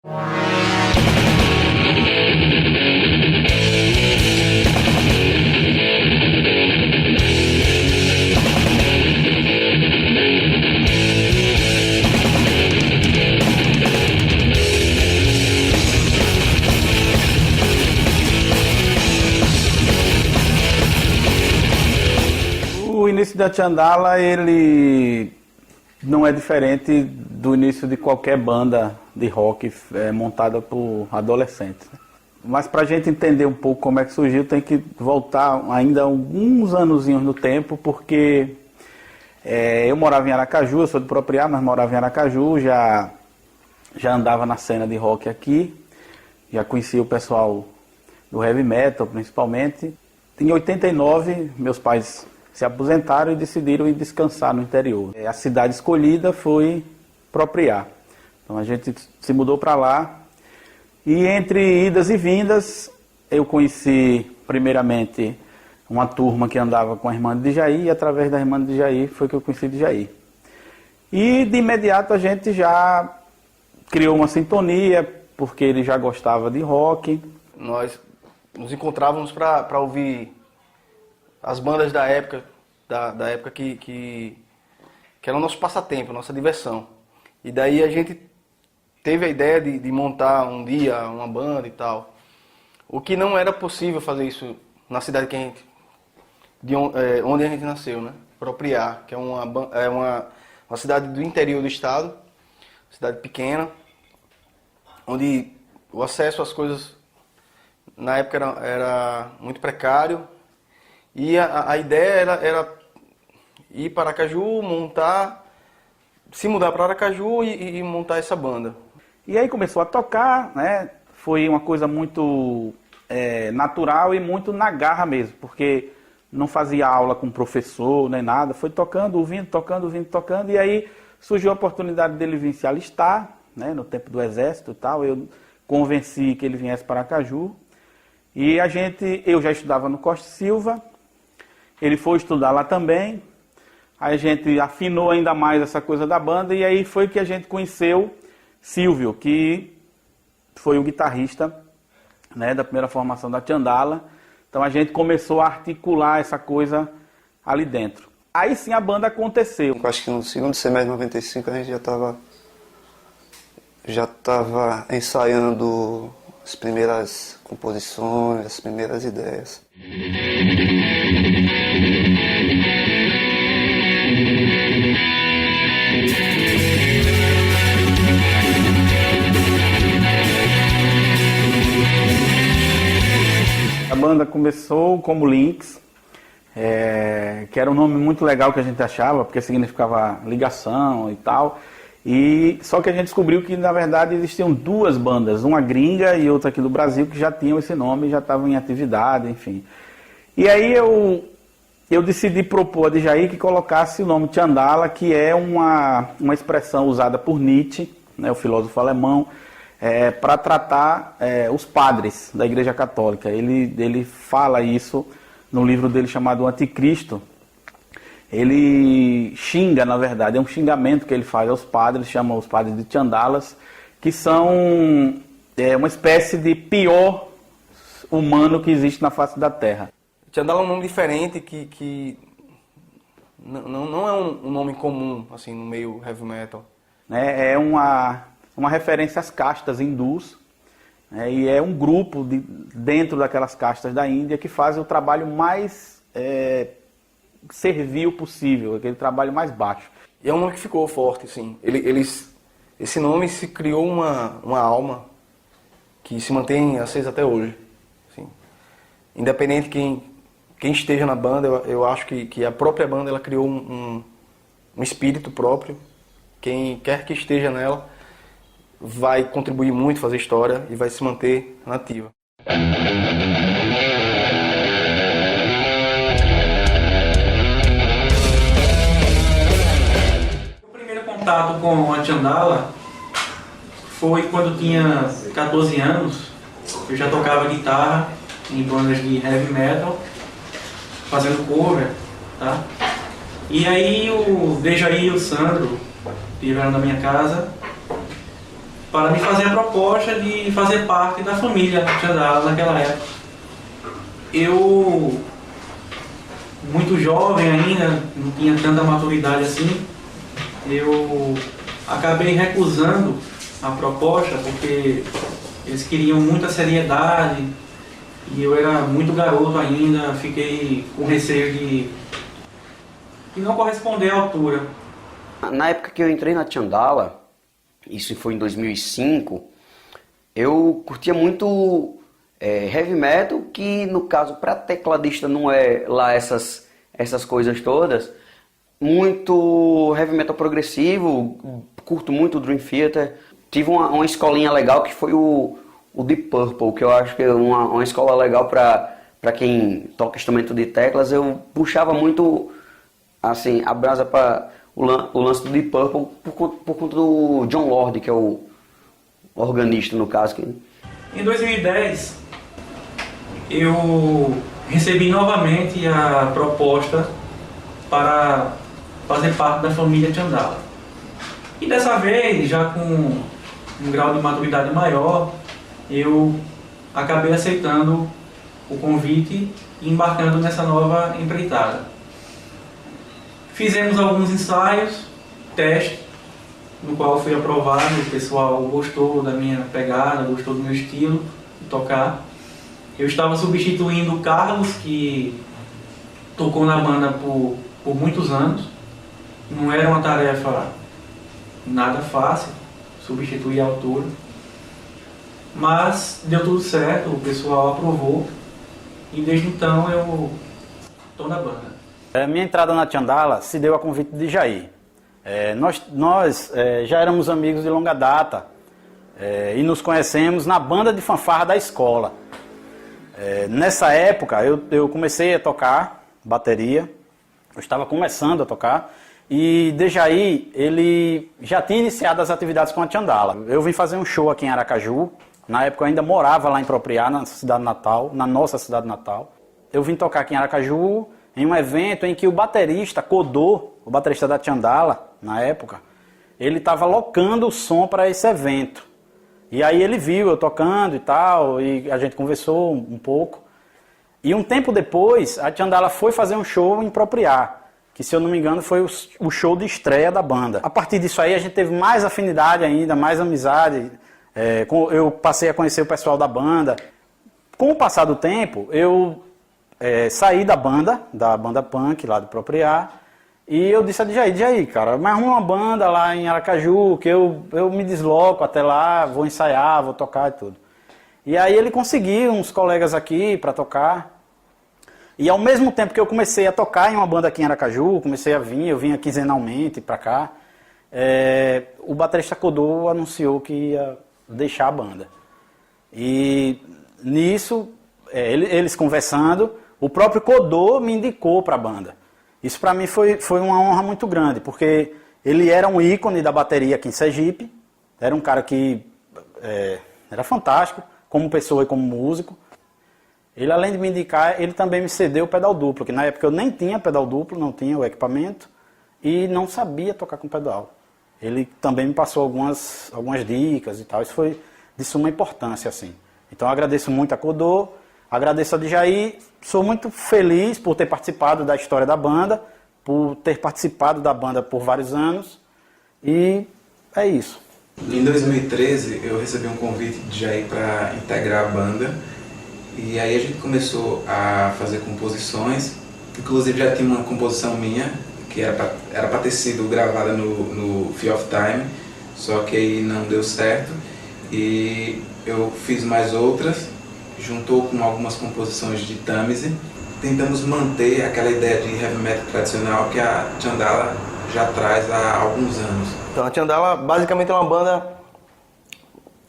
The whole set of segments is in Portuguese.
O início da Tchandala, ele não é diferente do início de qualquer banda de rock montada por adolescentes. Mas para a gente entender um pouco como é que surgiu, tem que voltar ainda alguns anozinhos no tempo, porque eu morava em Aracaju, eu sou de Propriá, mas morava em Aracaju, já andava na cena de rock aqui, já conhecia o pessoal do heavy metal principalmente. Em 89, meus pais se aposentaram e decidiram ir descansar no interior. A cidade escolhida foi Propriá. Então a gente se mudou para lá e entre idas e vindas eu conheci primeiramente uma turma que andava com a irmã de Djaí e através da irmã de Djaí foi que eu conheci Djaí. E de imediato a gente já criou uma sintonia porque ele já gostava de rock. Nós nos encontrávamos para ouvir as bandas da época, da época que era o nosso passatempo, a nossa diversão. E daí a gente teve a ideia de montar um dia uma banda e tal. O que não era possível fazer isso na cidade onde a gente nasceu, né? Propriá, que é uma cidade do interior do estado, cidade pequena, onde o acesso às coisas na época era muito precário. E a ideia era ir para Aracaju, se mudar para Aracaju e montar essa banda. E aí começou a tocar, né? Foi uma coisa muito natural e muito na garra mesmo, porque não fazia aula com professor nem nada, foi tocando, ouvindo, tocando, e aí surgiu a oportunidade dele vir se alistar, né? No tempo do exército e tal, eu convenci que ele viesse para Aracaju, e eu já estudava no Costa Silva, ele foi estudar lá também, aí a gente afinou ainda mais essa coisa da banda, e aí foi que a gente conheceu Silvio, que foi o guitarrista, né, da primeira formação da Tchandala. Então a gente começou a articular essa coisa ali dentro. Aí sim a banda aconteceu. Eu acho que no segundo semestre de 95 a gente já estava ensaiando as primeiras composições, as primeiras ideias. A banda começou como Lynx, que era um nome muito legal que a gente achava, porque significava ligação e tal. Só que a gente descobriu que, na verdade, existiam duas bandas, uma gringa e outra aqui do Brasil, que já tinham esse nome, já estavam em atividade, enfim. E aí eu decidi propor a Djaí que colocasse o nome Tchandala, que é uma expressão usada por Nietzsche, né, o filósofo alemão, para tratar os padres da Igreja Católica. Ele fala isso no livro dele chamado Anticristo. Ele xinga, na verdade, é um xingamento que ele faz aos padres, chama os padres de Tchandalas, que são uma espécie de pior humano que existe na face da Terra. Tchandala é um nome diferente que não é um nome comum assim, no meio heavy metal. É uma referência às castas hindus, e é um grupo dentro daquelas castas da Índia que faz o trabalho mais servil possível, aquele trabalho mais baixo. E é um nome que ficou forte, assim. Esse nome se criou uma alma que se mantém acesa até hoje. Assim. Independente de quem esteja na banda, eu acho que a própria banda ela criou um espírito próprio. Quem quer que esteja nela vai contribuir muito, fazer história e vai se manter nativa. O primeiro contato com a Tchandala foi quando eu tinha 14 anos. Eu já tocava guitarra em bandas de heavy metal, fazendo cover, tá? E aí o Djaí e o Sandro vieram na minha casa para me fazer a proposta de fazer parte da família Chandala naquela época. Eu, muito jovem ainda, não tinha tanta maturidade assim, eu acabei recusando a proposta porque eles queriam muita seriedade e eu era muito garoto ainda, fiquei com receio de não corresponder à altura. Na época que eu entrei na Chandala, isso foi em 2005, eu curtia muito heavy metal, que no caso para tecladista não é lá essas coisas todas. Muito heavy metal progressivo, curto muito o Dream Theater. Tive uma escolinha legal que foi o Deep Purple, que eu acho que é uma escola legal para quem toca instrumento de teclas. Eu puxava muito assim, a brasa para o lance do Deep Purple por conta do John Lord, que é o organista no caso. Em 2010, eu recebi novamente a proposta para fazer parte da família Chandala. E dessa vez, já com um grau de maturidade maior, eu acabei aceitando o convite e embarcando nessa nova empreitada. Fizemos alguns ensaios, teste, no qual fui aprovado, o pessoal gostou da minha pegada, gostou do meu estilo de tocar. Eu estava substituindo o Carlos, que tocou na banda por muitos anos. Não era uma tarefa nada fácil, substituir a altura. Mas deu tudo certo, o pessoal aprovou e desde então eu estou na banda. Minha entrada na Chandala se deu a convite de Jair. Nós já éramos amigos de longa data e nos conhecemos na banda de fanfarra da escola. Nessa época eu comecei a tocar bateria, eu estava começando a tocar e Jair, ele já tinha iniciado as atividades com a Chandala. Eu vim fazer um show aqui em Aracaju, na época eu ainda morava lá em Propriá, na cidade natal, na nossa cidade natal. Eu vim tocar aqui em Aracaju em um evento em que o baterista Codô, o baterista da Chandala, na época, ele estava locando o som para esse evento. E aí ele viu eu tocando e tal, e a gente conversou um pouco. E um tempo depois, a Chandala foi fazer um show em Propriá, que se eu não me engano foi o show de estreia da banda. A partir disso aí a gente teve mais afinidade ainda, mais amizade. Eu passei a conhecer o pessoal da banda. Com o passar do tempo, eu saí da banda punk lá do Propriá, e eu disse a Jair, cara, mas arruma uma banda lá em Aracaju, que eu me desloco até lá, vou ensaiar, vou tocar e tudo. E aí ele conseguiu uns colegas aqui para tocar, e ao mesmo tempo que eu comecei a tocar em uma banda aqui em Aracaju, eu vinha quinzenalmente para cá, o baterista Codô anunciou que ia deixar a banda. E nisso, eles conversando, o próprio Codô me indicou para a banda. Isso para mim foi uma honra muito grande, porque ele era um ícone da bateria aqui em Sergipe, era um cara que era fantástico, como pessoa e como músico. Ele, além de me indicar, ele também me cedeu o pedal duplo, que na época eu nem tinha pedal duplo, não tinha o equipamento, e não sabia tocar com pedal. Ele também me passou algumas dicas e tal, isso foi de suma importância, assim. Então eu agradeço muito a Codô, agradeço a Jair, sou muito feliz por ter participado da história da banda, por ter participado da banda por vários anos, e é isso. Em 2013 eu recebi um convite de Jair para integrar a banda, e aí a gente começou a fazer composições, inclusive já tinha uma composição minha, que era para ter sido gravada no Fear of Time, só que aí não deu certo, e eu fiz mais outras, juntou com algumas composições de Tamise. Tentamos manter aquela ideia de heavy metal tradicional que a Chandala já traz há alguns anos. Então a Chandala basicamente é uma banda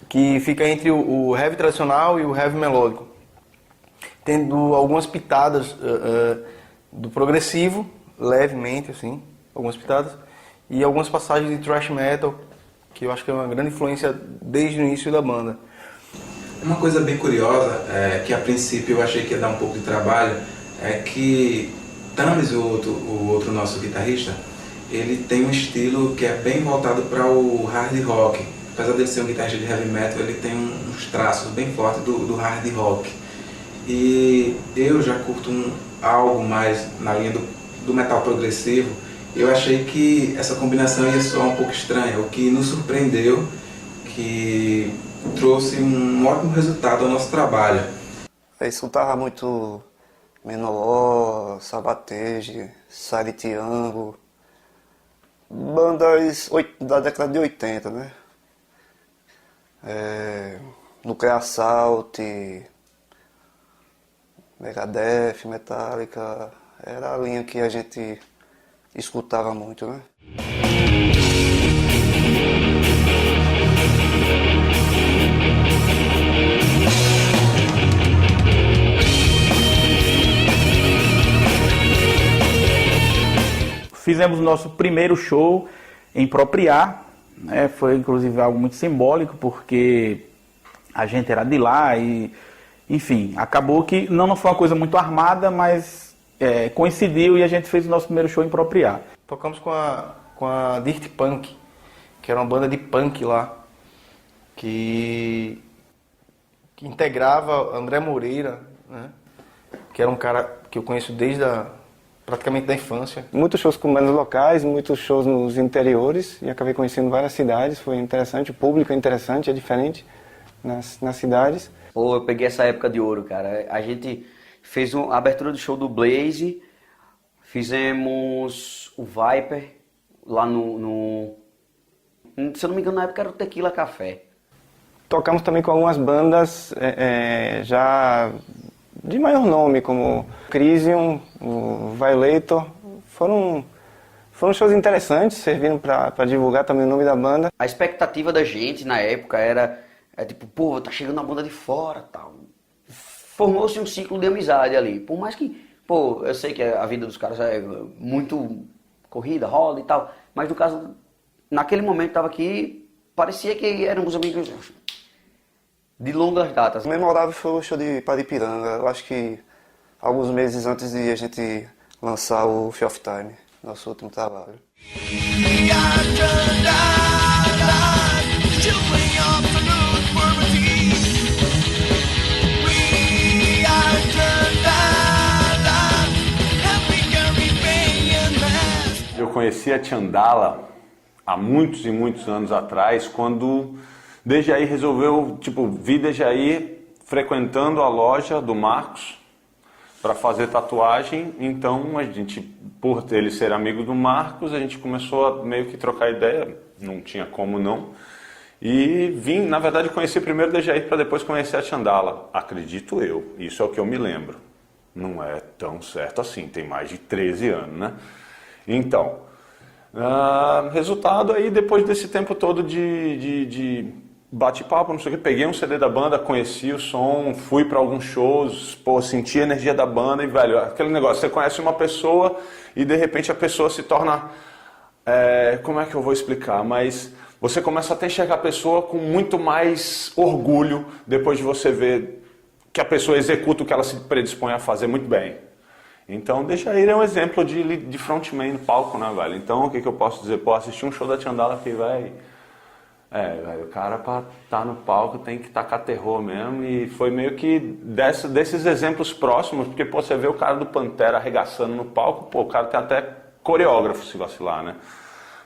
que fica entre o heavy tradicional e o heavy melódico, tendo algumas pitadas do progressivo, levemente assim, algumas pitadas, e algumas passagens de thrash metal, que eu acho que é uma grande influência desde o início da banda. Uma coisa bem curiosa, que a princípio eu achei que ia dar um pouco de trabalho, é que Tamis, o outro nosso guitarrista, ele tem um estilo que é bem voltado para o hard rock. apesar dele ser um guitarrista de heavy metal, ele tem uns traços bem fortes do hard rock. E eu já curto algo mais na linha do metal progressivo. Eu achei que essa combinação ia soar um pouco estranha, o que nos surpreendeu, que trouxe um ótimo resultado ao nosso trabalho. Eu escutava muito Menor, Sabatage, Silent Yango, bandas da década de 80, né? Nuclear Assault, Megadeth, Metallica, era a linha que a gente escutava muito, né? Fizemos o nosso primeiro show em Propriá, né? Foi inclusive algo muito simbólico, porque a gente era de lá e, enfim, acabou que não foi uma coisa muito armada, mas coincidiu e a gente fez o nosso primeiro show em Propriá. Tocamos com a Dirt Punk, que era uma banda de punk lá, que integrava André Moreira, né? Que era um cara que eu conheço desde praticamente da infância. Muitos shows com bandas locais, muitos shows nos interiores, e acabei conhecendo várias cidades, foi interessante, o público é interessante, é diferente nas cidades. Pô, eu peguei essa época de ouro, cara. A gente fez a abertura do show do Blaze, fizemos o Viper, lá se eu não me engano, na época era o Tequila Café. Tocamos também com algumas bandas já de maior nome, como Crisium, o Violator. Foram shows interessantes, serviram para divulgar também o nome da banda. A expectativa da gente na época era tipo, pô, tá chegando a banda de fora, tal. Formou-se um ciclo de amizade ali. Por mais que, pô, eu sei que a vida dos caras é muito corrida, rola e tal, mas no caso, naquele momento tava aqui, parecia que éramos amigos de longas datas. O memorável foi o show de Paripiranga. Eu acho que alguns meses antes de a gente lançar o Fear of Time, nosso último trabalho. Eu conheci a Tchandala há muitos e muitos anos atrás, quando Dejaí resolveu, vi Dejaí frequentando a loja do Marcos para fazer tatuagem. Então a gente, por ele ser amigo do Marcos, a gente começou a meio que trocar ideia, não tinha como não. E na verdade, conheci primeiro Dejaí para depois conhecer a Tchandala, acredito eu, isso é o que eu me lembro. Não é tão certo assim, tem mais de 13 anos, né? Então, resultado aí, depois desse tempo todo de bate-papo, não sei o que, peguei um CD da banda, conheci o som, fui para alguns shows, senti a energia da banda e, velho, aquele negócio, você conhece uma pessoa e de repente a pessoa se torna, como é que eu vou explicar, mas você começa até a enxergar a pessoa com muito mais orgulho depois de você ver que a pessoa executa o que ela se predispõe a fazer muito bem. Então, Dejaí é um exemplo de frontman no palco, né, velho? Então, o que eu posso dizer? Assistir um show da Tchandala que, velho, o cara pra estar no palco tem que tacar terror mesmo. E foi meio que desses exemplos próximos, porque, você vê o cara do Pantera arregaçando no palco, o cara tem até coreógrafo, se vacilar, né?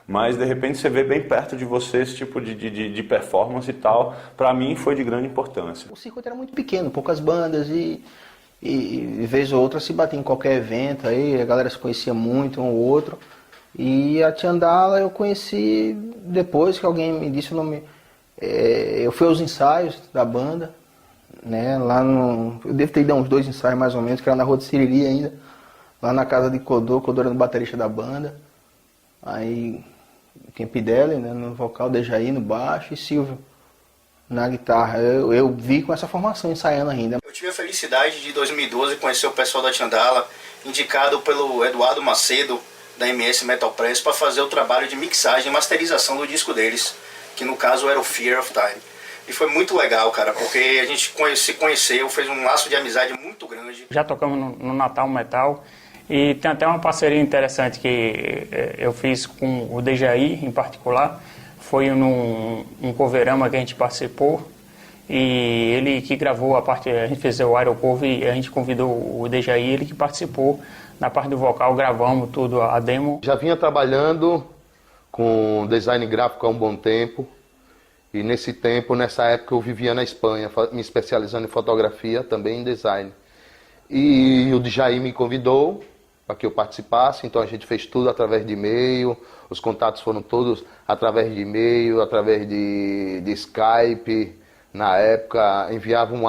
Mas, de repente, você vê bem perto de você esse tipo de performance e tal. Pra mim, foi de grande importância. O circuito era muito pequeno, poucas bandas e vez ou outra se batia em qualquer evento, aí a galera se conhecia muito, um ou outro. E a Tchandala eu conheci depois que alguém me disse o nome. Eu fui aos ensaios da banda, né, eu devo ter ido a uns 2 ensaios mais ou menos, que era na Rua de Siriri ainda, lá na casa de Codô era no baterista da banda. Aí Kempidelli, né, no vocal, Dejaí no baixo e Silvio na guitarra. Eu vi com essa formação ensaiando ainda. Eu tive a felicidade de, em 2012, conhecer o pessoal da Tchandala, indicado pelo Eduardo Macedo, da MS Metal Press, para fazer o trabalho de mixagem e masterização do disco deles, que no caso era o Fear of Time. E foi muito legal, cara, porque a gente se conheceu, fez um laço de amizade muito grande. Já tocamos no Natal Metal e tem até uma parceria interessante que eu fiz com o Dejaí, em particular. foi num coverama que a gente participou, e ele que gravou a parte, a gente fez o Aeropovo e a gente convidou o Dejaí, ele que participou na parte do vocal, gravamos tudo, a demo. Já vinha trabalhando com design gráfico há um bom tempo, e nessa época eu vivia na Espanha, me especializando em fotografia, também em design. E o Dejaí me convidou para que eu participasse, então a gente fez tudo através de e-mail, os contatos foram todos através de e-mail, através de Skype. Na época enviavam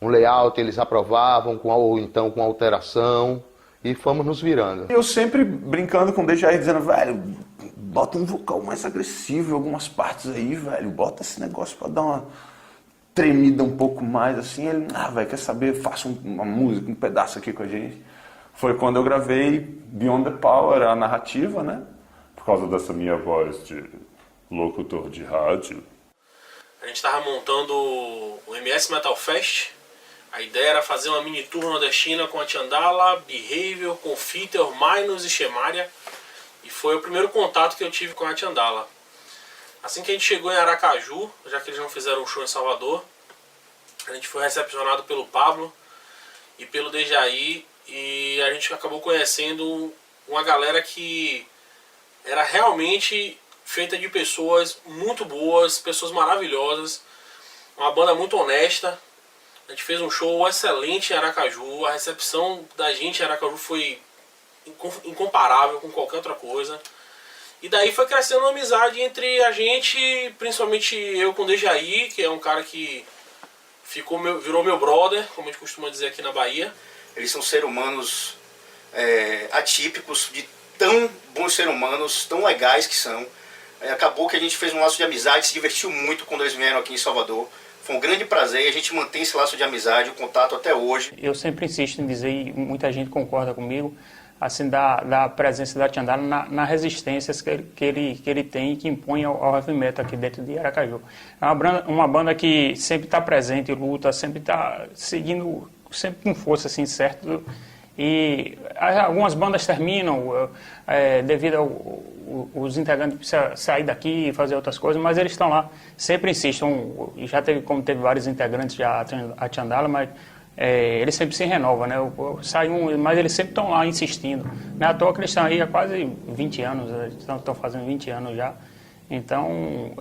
um layout, eles aprovavam, ou então com alteração, e fomos nos virando. Eu sempre brincando com o Dejaí, dizendo, velho, bota um vocal mais agressivo em algumas partes aí, velho, bota esse negócio pra dar uma tremida um pouco mais, assim. Ele, velho, quer saber, faça uma música, um pedaço aqui com a gente. Foi quando eu gravei Beyond the Power, a narrativa, né? Por causa dessa minha voz de locutor de rádio. A gente estava montando o MS Metal Fest. A ideia era fazer uma mini tour nordestina com a Tiandala, Behavior, Confiter, Minus e Chemaria. E foi o primeiro contato que eu tive com a Tiandala. Assim que a gente chegou em Aracaju, já que eles não fizeram um show em Salvador, a gente foi recepcionado pelo Pablo e pelo Dejaí, e a gente acabou conhecendo uma galera que era realmente feita de pessoas muito boas, pessoas maravilhosas, uma banda muito honesta. A gente fez um show excelente em Aracaju, a recepção da gente em Aracaju foi incomparável com qualquer outra coisa. E daí foi crescendo uma amizade entre a gente, principalmente eu com o Dejaí, que é um cara que virou meu brother, como a gente costuma dizer aqui na Bahia. Eles são seres humanos atípicos, de tão bons seres humanos, tão legais que são. Acabou que a gente fez um laço de amizade, se divertiu muito quando eles vieram aqui em Salvador. Foi um grande prazer e a gente mantém esse laço de amizade, o contato até hoje. Eu sempre insisto em dizer, e muita gente concorda comigo, assim, da presença da Tiandala na resistência que ele tem e que impõe ao heavy metal aqui dentro de Aracaju. É uma banda que sempre está presente, luta, sempre está seguindo, sempre com força, assim, certo? E algumas bandas terminam devido os integrantes precisam sair daqui e fazer outras coisas, mas eles estão lá, sempre insistem. Já teve vários integrantes já a Tiandala, mas eles sempre se renovam, né? Mas eles sempre estão lá insistindo. Não é à toa que eles estão aí há quase 20 anos, estão fazendo 20 anos já. Então,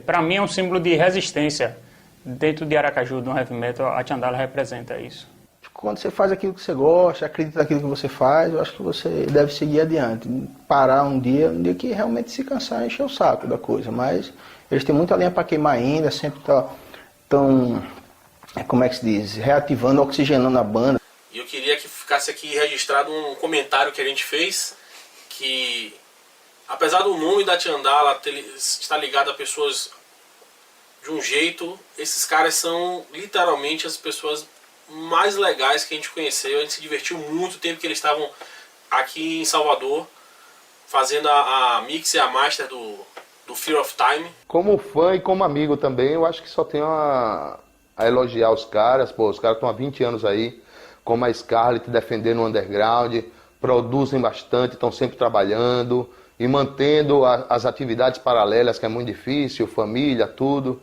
para mim é um símbolo de resistência dentro de Aracaju, do heavy metal. A Tiandala representa isso. Quando você faz aquilo que você gosta, acredita naquilo que você faz, eu acho que você deve seguir adiante. Parar um dia que realmente se cansar e encher o saco da coisa. Mas eles têm muita lenha para queimar ainda, sempre estão, como é que se diz, reativando, oxigenando a banda. E eu queria que ficasse aqui registrado um comentário que a gente fez, que apesar do nome da Tiandala estar ligado a pessoas de um jeito, esses caras são literalmente as pessoas mais legais que a gente conheceu. A gente se divertiu muito o tempo que eles estavam aqui em Salvador fazendo a mix e a master do Fear of Time. Como fã e como amigo também, eu acho que só tenho a elogiar os caras. Pô, os caras estão há 20 anos aí, como a Scarlett, defendendo o underground, produzem bastante, estão sempre trabalhando e mantendo as atividades paralelas, que é muito difícil, família, tudo.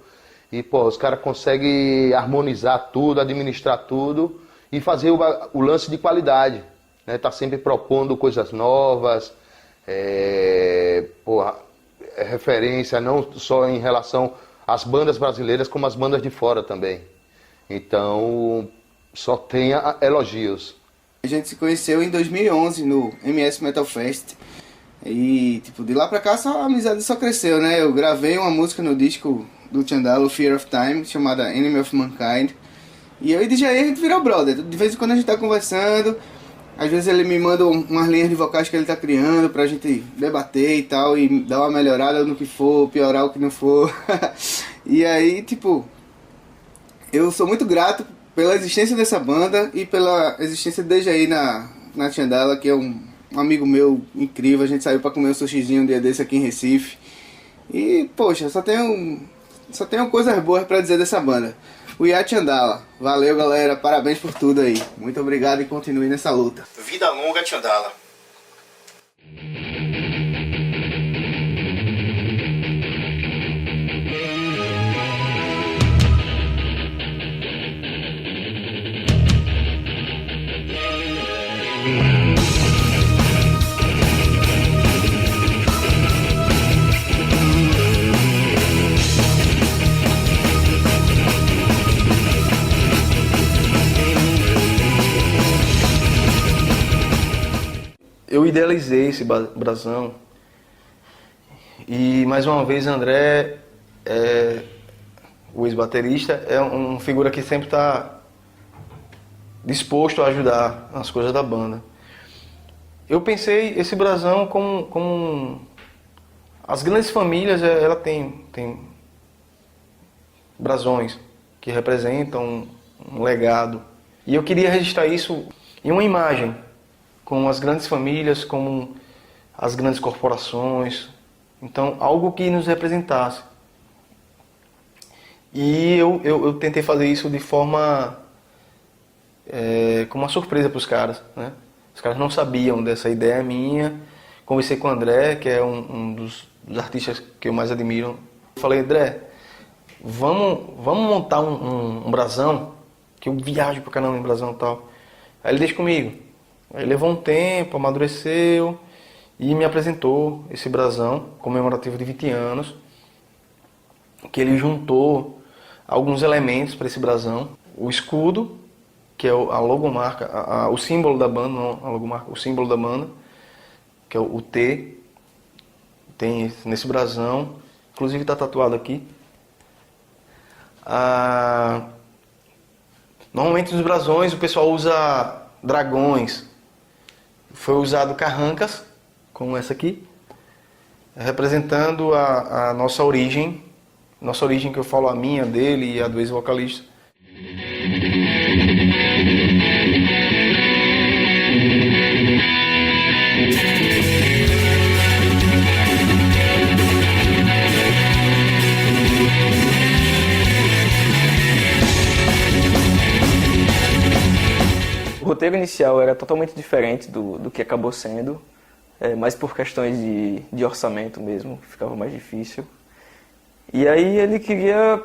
E, pô, os caras conseguem harmonizar tudo, administrar tudo e fazer o lance de qualidade, né? Tá sempre propondo coisas novas, referência não só em relação às bandas brasileiras, como às bandas de fora também. Então, só tenha elogios. A gente se conheceu em 2011 no MS Metal Fest. E, tipo, de lá pra cá a amizade só cresceu, né? Eu gravei uma música no disco do Tiandala, o Fear of Time, chamada Enemy of Mankind. E eu e Dejaí a gente virou brother. De vez em quando a gente tá conversando, às vezes ele me manda umas linhas de vocais que ele tá criando pra gente debater e tal, e dar uma melhorada no que for, piorar o que não for. E aí, tipo, eu sou muito grato pela existência dessa banda e pela existência de Dejaí na Tiandala, que é um amigo meu incrível. A gente saiu pra comer um sushizinho um dia desse aqui em Recife. E, poxa, só tenho coisas boas pra dizer dessa banda. O Tiandala. Valeu, galera. Parabéns por tudo aí. Muito obrigado e continue nessa luta. Vida longa, Tiandala. eu idealizei esse brasão. E mais uma vez André, o ex-baterista, é uma figura que sempre está disposto a ajudar nas coisas da banda. Eu pensei esse brasão como as grandes famílias, ela tem brasões que representam um legado. E eu queria registrar isso em uma imagem, com as grandes famílias, com as grandes corporações. Então, algo que nos representasse. E eu tentei fazer isso de forma como uma surpresa para os caras, né? Os caras não sabiam dessa ideia minha. Conversei com o André, que é um dos artistas que eu mais admiro. Falei, André, vamos montar um brasão, que eu viajo pra caramba em brasão e tal. Aí ele deixa comigo. Aí levou um tempo, amadureceu e me apresentou esse brasão comemorativo de 20 anos, que ele juntou alguns elementos para esse brasão. O escudo, que é a logomarca, o símbolo da banda, não a logomarca, o símbolo da banda, que é o T, tem nesse brasão, inclusive está tatuado aqui. Normalmente nos brasões o pessoal usa dragões. Foi usado carrancas, como essa aqui, representando a nossa origem que eu falo, a minha, dele e a do ex-vocalista. O roteiro inicial era totalmente diferente do que acabou sendo, mas por questões de orçamento mesmo, ficava mais difícil. E aí ele queria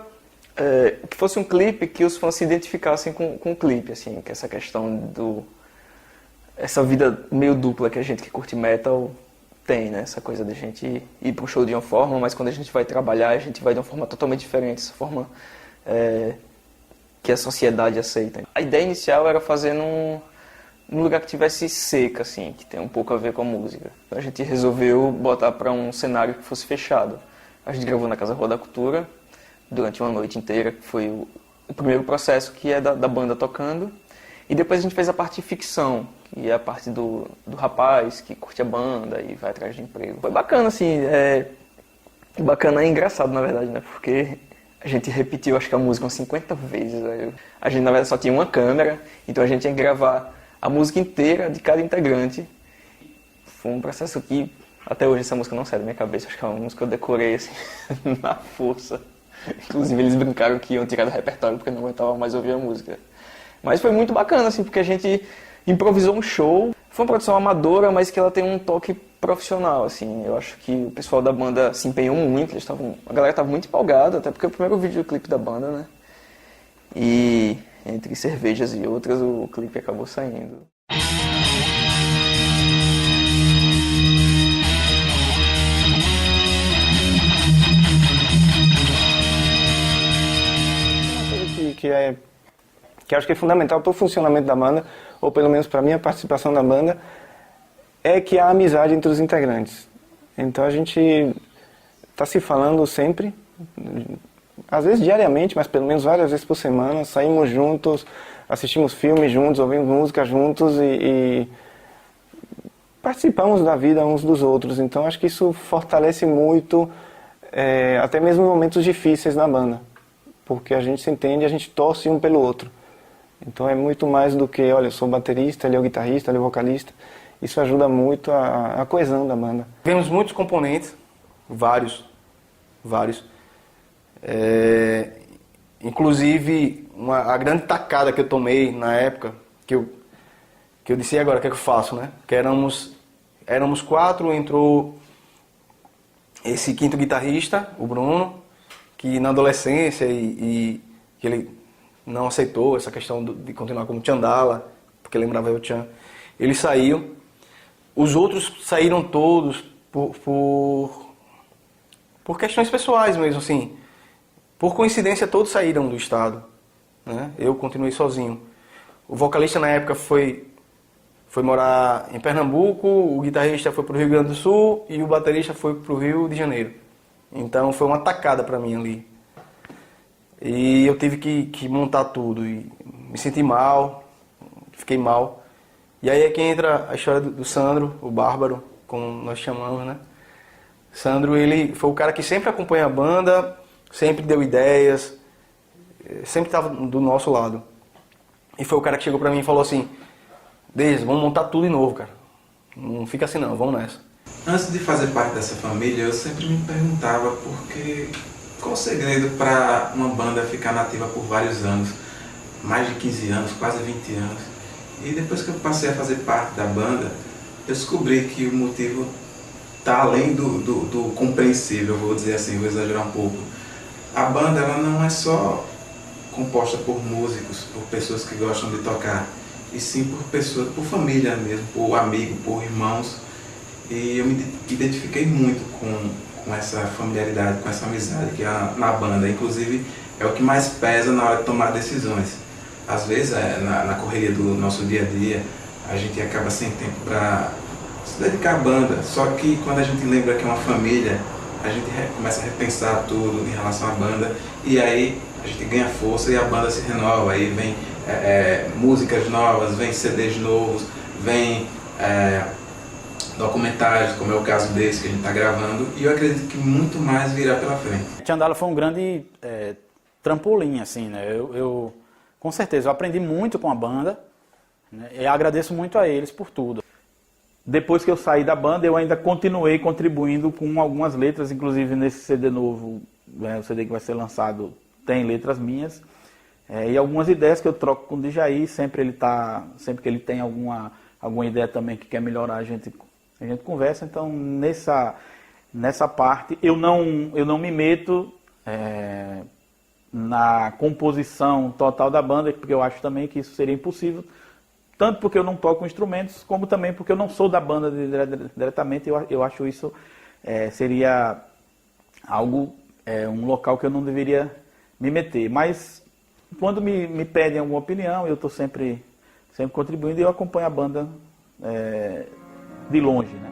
que fosse um clipe que os fãs se identificassem com o clipe, assim, que essa questão essa vida meio dupla que a gente que curte metal tem, né? Essa coisa da gente ir para um show de uma forma, mas quando a gente vai trabalhar, a gente vai de uma forma totalmente diferente, essa forma que a sociedade aceita. A ideia inicial era fazer num lugar que tivesse seca, assim, que tem um pouco a ver com a música. Então a gente resolveu botar para um cenário que fosse fechado. A gente gravou na Casa Rua da Cultura durante uma noite inteira, que foi o primeiro processo, que é da banda tocando. E depois a gente fez a parte de ficção, que é a parte do rapaz que curte a banda e vai atrás de emprego. Foi bacana, assim, bacana e engraçado, na verdade, né? Porque a gente repetiu, acho que a música umas 50 vezes. A gente, na verdade, só tinha uma câmera, então a gente ia gravar a música inteira de cada integrante. Foi um processo que, até hoje, essa música não sai da minha cabeça. Acho que é uma música que eu decorei, assim, na força. Inclusive, eles brincaram que iam tirar do repertório porque não aguentava mais ouvir a música. Mas foi muito bacana, assim, porque a gente improvisou um show. Foi uma produção amadora, mas que ela tem um toque profissional, assim. Eu acho que o pessoal da banda se empenhou muito. A galera estava muito empolgada, até porque é o primeiro videoclipe da banda, né? E entre cervejas e outras, o clipe acabou saindo. Que acho que é fundamental para o funcionamento da banda, ou pelo menos para a minha participação na banda, é que há amizade entre os integrantes. Então a gente está se falando sempre, às vezes diariamente, mas pelo menos várias vezes por semana, saímos juntos, assistimos filmes juntos, ouvimos música juntos e participamos da vida uns dos outros. Então acho que isso fortalece muito, até mesmo em momentos difíceis na banda, porque a gente se entende, a gente torce um pelo outro. Então é muito mais do que, olha, eu sou baterista, ele é o guitarrista, ele é o vocalista. Isso ajuda muito a coesão da banda. Tivemos muitos componentes, vários. Inclusive, a grande tacada que eu tomei na época, que eu disse, e agora, o que é que eu faço, né? Que éramos 4, entrou esse quinto guitarrista, o Bruno, que na adolescência e que ele não aceitou essa questão de continuar como Tchandala, porque lembrava eu Tchan. Ele saiu. Os outros saíram todos por questões pessoais mesmo, assim. Por coincidência, todos saíram do estado, né? Eu continuei sozinho. O vocalista na época foi foi morar em Pernambuco, o guitarrista foi para o Rio Grande do Sul e o baterista foi para o Rio de Janeiro. Então foi uma tacada para mim ali. E eu tive que montar tudo e me senti mal, fiquei mal. E aí é que entra a história do Sandro, o Bárbaro, como nós chamamos, né? Sandro, ele foi o cara que sempre acompanha a banda, sempre deu ideias, sempre estava do nosso lado. E foi o cara que chegou pra mim e falou assim: Deise, vamos montar tudo de novo, cara. Não fica assim não, vamos nessa. Antes de fazer parte dessa família, eu sempre me perguntava qual o segredo para uma banda ficar nativa por vários anos, mais de 15 anos, quase 20 anos. E depois que eu passei a fazer parte da banda, eu descobri que o motivo está além do compreensível, vou dizer assim, vou exagerar um pouco. A banda ela não é só composta por músicos, por pessoas que gostam de tocar, e sim por pessoas, por família mesmo, por amigos, por irmãos. E eu me identifiquei muito com essa familiaridade, com essa amizade que há na banda. Inclusive, é o que mais pesa na hora de tomar decisões. Às vezes, na correria do nosso dia a dia, a gente acaba sem tempo para se dedicar à banda. Só que quando a gente lembra que é uma família, a gente começa a repensar tudo em relação à banda. E aí a gente ganha força e a banda se renova. Aí vem músicas novas, vem CDs novos, vem documentários, como é o caso desse que a gente está gravando. E eu acredito que muito mais virá pela frente. Tiandala foi um grande trampolim, assim, né? Eu com certeza, eu aprendi muito com a banda, né? E agradeço muito a eles por tudo. Depois que eu saí da banda, eu ainda continuei contribuindo com algumas letras, inclusive nesse CD novo, o CD que vai ser lançado tem letras minhas, e algumas ideias que eu troco com o Djaí, sempre que ele tem alguma ideia também que quer melhorar, a gente conversa. Então nessa parte eu não me meto na composição total da banda, porque eu acho também que isso seria impossível, tanto porque eu não toco instrumentos, como também porque eu não sou da banda diretamente. Eu acho isso seria algo, um local que eu não deveria me meter. Mas quando me pedem alguma opinião, eu estou sempre contribuindo, e eu acompanho a banda de longe, né?